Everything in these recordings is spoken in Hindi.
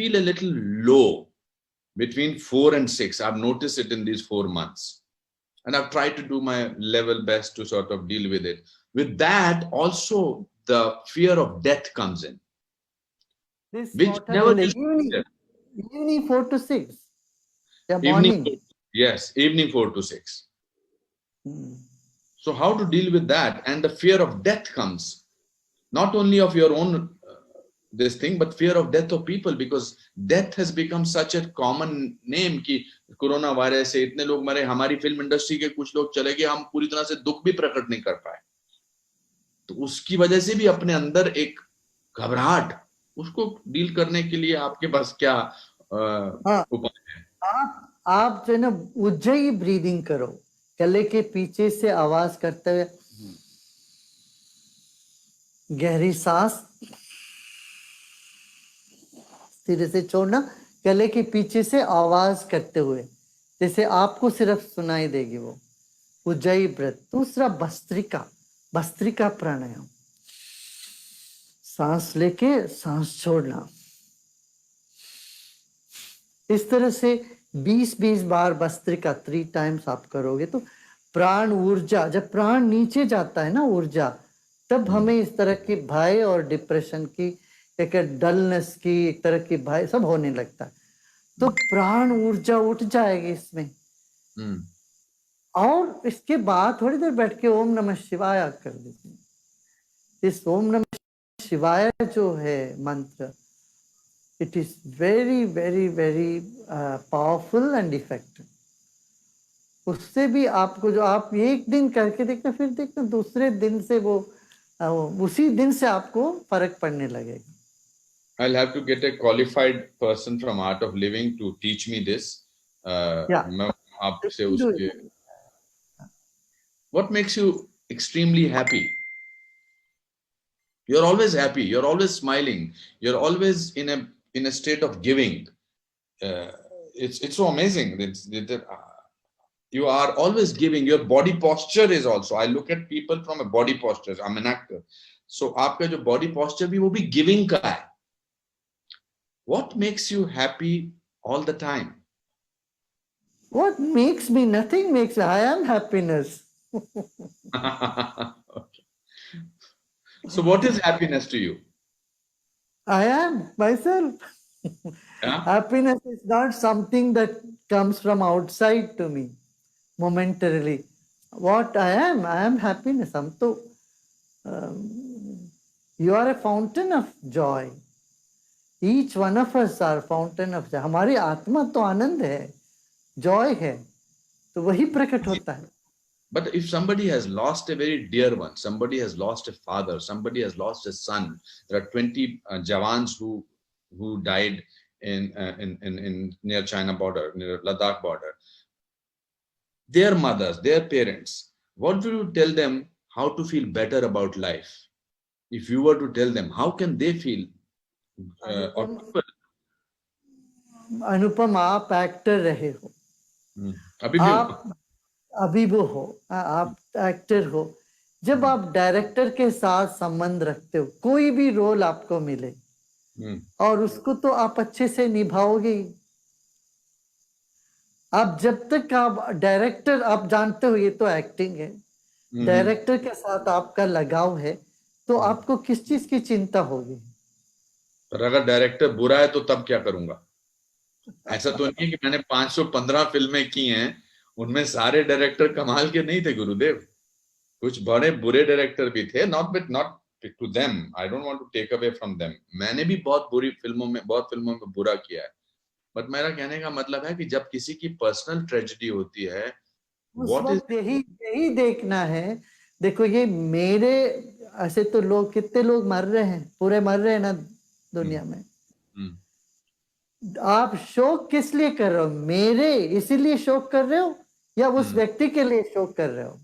feel a little low between 4 and 6. I've noticed it in these 4 months. And I've tried to do my level best to sort of deal with it. With that, also the fear of death comes in. This Which what never in used the to be there. evening 4 to 6. Yeah, Evening, morning. yes, evening 4 to 6. Hmm. So how to deal with that? And the fear of death comes, not only of your own this thing, but fear of death of people, because death has become such a common name कि कोरोना वायरस से इतने लोग मरे, हमारी फिल्म इंडस्ट्री के कुछ लोग चले गए, हम पूरी तरह से दुख भी प्रकट नहीं कर पाए. तो उसकी वजह से भी अपने अंदर एक घबराहट, उसको डील करने के लिए आपके पास क्या उपाय है? आप जो है ना उज्जयी ब्रीदिंग करो, गले के पीछे से आवाज करते हुए गहरी सांस धीरे से छोड़ना, गले के पीछे से आवाज करते हुए, जैसे आपको सिर्फ सुनाई देगी वो उज्जयी ब्रेथ. दूसरा भस्त्रिका प्राणायाम, सांस लेके सांस छोड़ना. इस तरह से 20-20 बार भस्त्रिका 3 टाइम्स आप करोगे तो प्राण ऊर्जा, जब प्राण नीचे जाता है ना ऊर्जा, तब हमें इस तरह की भय और डिप्रेशन की, एक डलनेस की, एक तरह की भय सब होने लगता है. तो प्राण ऊर्जा उठ जाएगी इसमें. और इसके बाद थोड़ी देर बैठ के ओम नमः शिवाय कर दीजिए. इस ओम नमः शिवाय जो है मंत्र, it is very very very powerful and effective. उससे भी आपको, जो आप एक दिन करके देखना, फिर देखना दूसरे दिन से वो उसी दिन से आपको फर्क पड़ने लगेगा. I'll have to get a qualified person from Art of Living to teach me this. मैं आपसे उसके. What makes you extremely happy? You're always happy. You're always smiling. You're always in a state of giving. It's so amazing. You are always giving. Your body posture is also. I look at people from a body posture. I'm an actor, so आपका जो body posture भी वो भी giving का है. What makes you happy all the time? What makes me? Nothing makes me. I am happiness. Okay. So what is happiness to you? I am myself. Yeah? Happiness is not something that comes from outside to me momentarily. What I am happiness. हम तो you are a fountain of joy. Each one of us are fountain of joy. हमारी आत्मा तो आनंद है, joy है, तो वही प्रकट होता है. But if somebody has lost a very dear one, somebody has lost a father, somebody has lost a son, there are 20 Jawans who died in near China border, near Ladakh border. Their mothers, their parents, what do you tell them how to feel better about life? If you were to tell them, how can they feel? अनुपम, आप एक्टर रहे हो, अभी भी आप अभी वो हो, आप एक्टर हो. जब आप डायरेक्टर के साथ संबंध रखते हो, कोई भी रोल आपको मिले और उसको तो आप अच्छे से निभाओगे. आप जब तक आप डायरेक्टर, आप जानते हो ये तो एक्टिंग है, डायरेक्टर के साथ आपका लगाव है, तो आपको किस चीज की चिंता होगी. पर अगर डायरेक्टर बुरा है तो तब क्या करूंगा? ऐसा तो नहीं है कि मैंने 515 फिल्में की हैं, उनमें सारे डायरेक्टर कमाल के नहीं थे गुरुदेव. कुछ बड़े बुरे डायरेक्टर भी थे. Not to them, I don't want to take away from them. मैंने भी बहुत फिल्मों में बुरा किया है. बट मेरा कहने का मतलब है कि जब किसी की पर्सनल ट्रेजेडी होती है, उस वक्त यही देखना है. देखो ये मेरे ऐसे तो लोग, कितने लोग मर रहे हैं, पूरे मर रहे हैं ना दुनिया में. आप शोक किस लिए कर रहे हो? मेरे इसीलिए शोक कर रहे हो या उस व्यक्ति के लिए शोक कर रहे हो?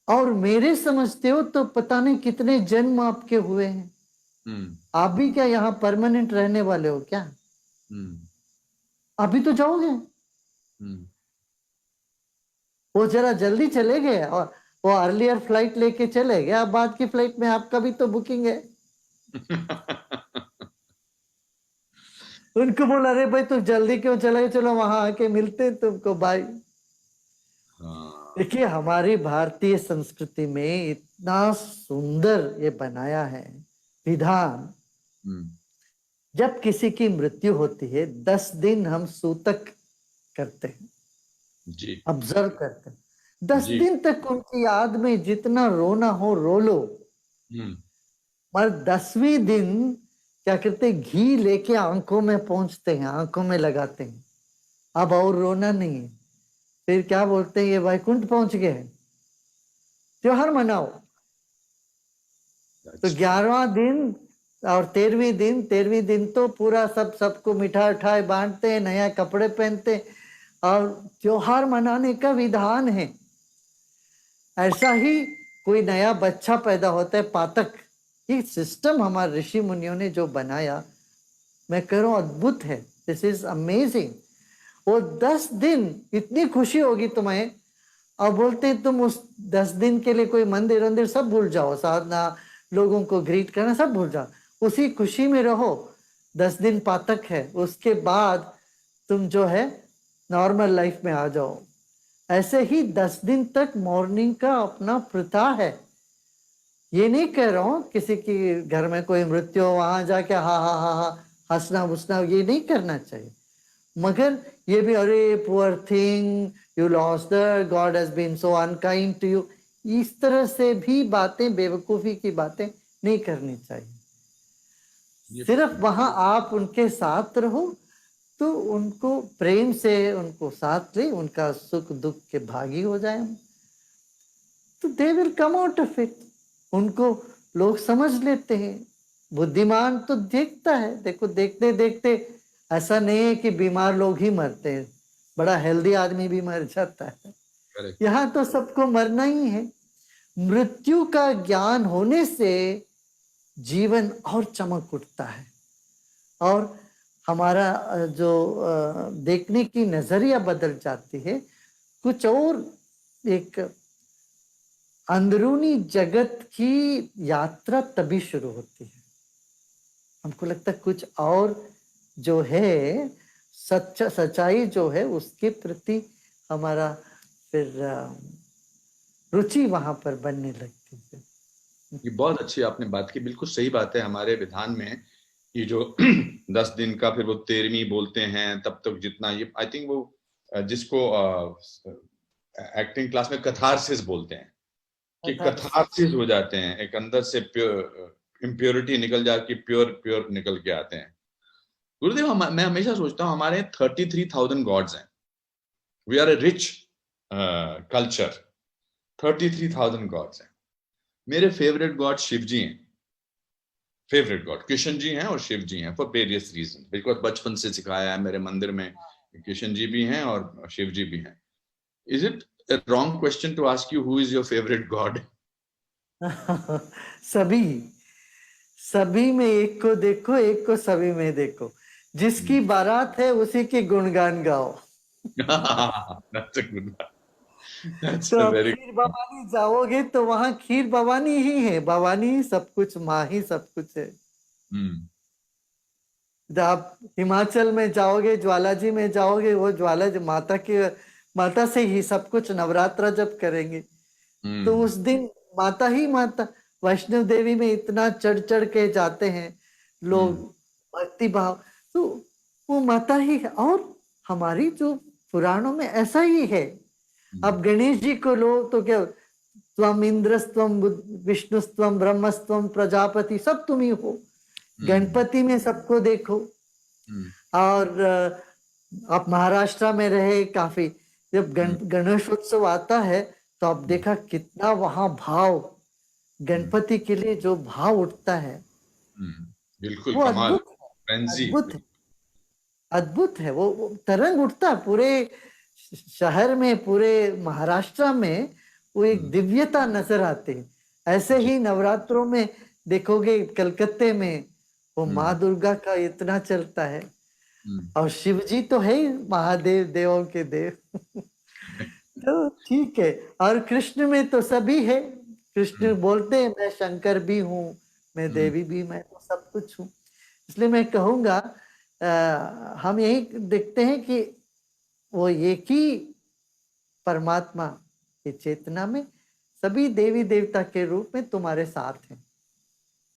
और मेरे समझते हो तो पता नहीं कितने जन्म आपके हुए हैं. आप भी क्या यहाँ परमानेंट रहने वाले हो क्या? अभी तो जाओगे. वो जरा जल्दी चले गए और वो अर्लियर फ्लाइट लेके चले गए. अब बाद की फ्लाइट में आपका भी तो बुकिंग है. उनको बोला, अरे भाई तुम जल्दी क्यों चले गए, चलो वहां आके मिलते हैं तुमको, बाय। हाँ। देखिए हमारी भारतीय संस्कृति में इतना सुंदर ये बनाया है विधान। हम्म, जब किसी की मृत्यु होती है 10 दिन हम सूतक करते हैं, जी ऑब्जर्व करते हैं। 10 दिन जी। तक उनकी याद में जितना रोना हो रो लो। हम्म। पर 10वें दिन क्या करते हैं, घी लेके आंखों में पहुंचते हैं, आंखों में लगाते हैं, अब और रोना नहीं है। फिर क्या बोलते हैं, ये वैकुंठ पहुंच गए हैं, त्योहार मनाओ। तो That's true. 11वां दिन और 13वें दिन तो पूरा सबको मिठाई उठाई बांटते हैं, नया कपड़े पहनते हैं, और त्योहार मनाने का विधान है। ऐसा ही कोई नया बच्चा पैदा होता है, पातक। ये सिस्टम हमारे ऋषि मुनियों ने जो बनाया, मैं कह रहा हूं अद्भुत है। This is amazing. वो 10 दिन इतनी खुशी होगी तुम्हें, और बोलते हैं तुम उस 10 दिन के लिए कोई मंदिर वंदिर सब भूल जाओ, साधना, लोगों को ग्रीट करना सब भूल जाओ, उसी खुशी में रहो। 10 दिन पातक है, उसके बाद तुम जो है नॉर्मल लाइफ में आ जाओ। ऐसे ही 10 दिन तक मॉर्निंग का अपना प्रथा है। ये नहीं कह रहा हूं किसी की घर में कोई मृत्यु हो वहां जाके हा हा हा हा हंसना उसना, ये नहीं करना चाहिए। मगर ये भी, अरे poor thing, you lost the, god has been so unkind to you, इस तरह से भी बातें, बेवकूफी की बातें नहीं करनी चाहिए। ये सिर्फ वहां आप उनके साथ रहो, तो उनको प्रेम से उनको साथ ले, उनका सुख दुख के भागी हो जाए हम, तो they will come out of it. उनको लोग समझ लेते हैं। बुद्धिमान तो देखता है, देखो देखते देखते ऐसा नहीं है कि बीमार लोग ही मरते हैं, बड़ा हेल्दी आदमी भी मर जाता है। करेक्ट। यहाँ तो सबको मरना ही है। मृत्यु का ज्ञान होने से जीवन और चमक उठता है, और हमारा जो देखने की नजरिया बदल जाती है। कुछ और एक अंदरूनी जगत की यात्रा तभी शुरू होती है। हमको लगता है कुछ और जो है, सच्चाई जो है उसके प्रति हमारा फिर रुचि वहां पर बनने लगती है। ये बहुत अच्छी आपने बात की, बिल्कुल सही बात है। हमारे विधान में ये जो 10 दिन का, फिर वो 13वीं बोलते हैं, तब तक जितना ये, आई थिंक वो जिसको एक्टिंग क्लास में कथारसिस बोलते हैं, कि कथारसिस हो जाते हैं, एक अंदर से प्योर इम्प्योरिटी निकल जाती, प्योर प्योर निकल के आते हैं। गुरुदेव, मैं हमेशा सोचता हूँ हमारे 33,000 गॉड्स हैं। We are a rich culture. 33,000 gods हैं। मेरे फेवरेट गॉड शिव जी हैं। फेवरेट गॉड कृष्ण जी हैं और शिव जी हैं, फॉर वेरियस रीजन, बिकॉज बचपन से सिखाया है मेरे मंदिर में। कृष्ण जी भी हैं और शिव जी भी हैं। Is it a wrong question to ask you who is your favorite god? सभी, सभी में एक को देखो, एक को सभी में देखो। जिसकी बारात है उसी के गुणगान गाओ। That's a good one. That's तो a अब very खीर good one. भवानी जाओगे तो वहां खीर भवानी ही है, भवानी ही सब कुछ, माँ ही सब कुछ है। Hmm. जब आप हिमाचल में जाओगे, ज्वाला जी में जाओगे, वो ज्वाला जी माता की, माता से ही सब कुछ, नवरात्रा जब करेंगे तो Hmm. उस दिन माता ही माता। वैष्णव देवी में इतना चढ़ चढ़ के जाते हैं लोग, Hmm. भक्ति भाव, तो वो माता ही है। और हमारी जो पुराणों में ऐसा ही है। Hmm. अब गणेश जी को लो तो क्या, त्वम इंद्रस्त्वम विष्णुस्त्वम ब्रह्मस्त्वम प्रजापति, सब तुम ही हो। Hmm. गणपति में सबको देखो। Hmm. और आप महाराष्ट्र में रहे काफी, जब Hmm. गणेश उत्सव आता है तो आप Hmm. देखा कितना वहां भाव, Hmm. गणपति के लिए जो भाव उठता है, Hmm. बिल्कुल वो कमाल। अद्भुत है। फ्रेंजी। अद्भुत है, अद्भुत है। वो तरंग उठता है पूरे शहर में, पूरे महाराष्ट्र में, वो एक Hmm. दिव्यता नजर आती है। ऐसे जी। ही नवरात्रों में देखोगे कलकत्ते में, वो Hmm. माँ दुर्गा का इतना चलता है। Hmm. और शिव जी तो है ही महादेव, देवों के देव। तो ठीक है। और कृष्ण में तो सभी है। कृष्ण Hmm. बोलते हैं मैं शंकर भी हूँ, मैं Hmm. देवी भी, मैं तो सब कुछ हूँ। इसलिए मैं कहूंगा हम यही देखते हैं कि वो एक ही परमात्मा की चेतना में सभी देवी देवता के रूप में तुम्हारे साथ हैं।